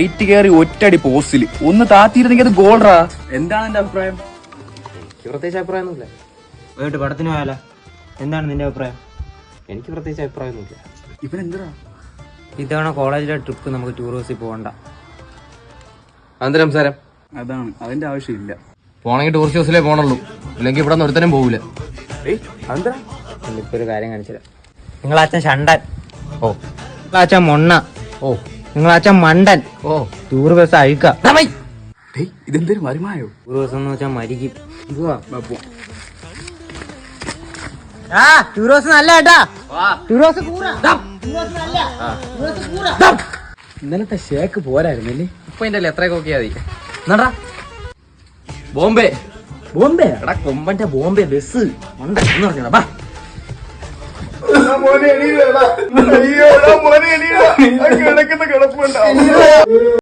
Light കയറി ഒറ്റടി പോസ്റ്റില് ഒന്ന് താത്തിയിരുന്നെങ്കിൽ അത് ഗോൾഡാ. എന്താണ് എന്റെ അഭിപ്രായം? പ്രത്യേകിച്ച് അഭിപ്രായമൊന്നുമില്ല. പോയിട്ട് പടത്തിന് പോയാലോ? എന്താണ് നിന്റെ അഭിപ്രായം? എനിക്ക് പ്രത്യേകിച്ച് അഭിപ്രായമൊന്നുമില്ല. ഇവൻ എന്തിനാ ഇത്തവണ കോളേജിലെ ട്രിപ്പ് നമുക്ക് ടൂർ ബസ്സിൽ പോകണ്ട. അതെന്താ സംസാരം? അതാണ്, അതിന്റെ ആവശ്യമില്ല. പോണെങ്കിൽ ടൂറിസ്റ്റ് ബസ്സിലേ പോണുള്ളൂ, അല്ലെങ്കിൽ ഇവിടെ നിന്ന് ഒരുത്തനും പോകില്ല. അതെന്താ? ഇപ്പൊ ഒരു കാര്യം കാണിച്ചില്ല. നിങ്ങളച്ഛൻ ഷണ്ടൻ, ഓ നിങ്ങളച്ഛൻ മൊണ്ണ, ഓ നിങ്ങളച്ഛൻ മണ്ടൻ, ഓ ടൂർ ബസ് അഴുക്ക. ഇതെന്തൊരു മരുമായോ? ടൂർ ബസ് എന്ന് വെച്ചാൽ മരിക്കും. ടൂർ ബസ് നല്ല കേട്ടാ. ടൂർ ബസ് ഇന്നലത്തെ ഷേക്ക് പോരായിരുന്നല്ലേ? ഇപ്പൊ ഇതിന്റെ എത്രയൊക്കെ നോക്കിയാ മതി. എന്നാടാ ബോംബെ ബോംബെ എടാ, കൊമ്പന്റെ ബോംബെ ബസ് എന്ന് പറഞ്ഞാ ബാ. കിടക്കുന്ന കിടപ്പുണ്ടാവും.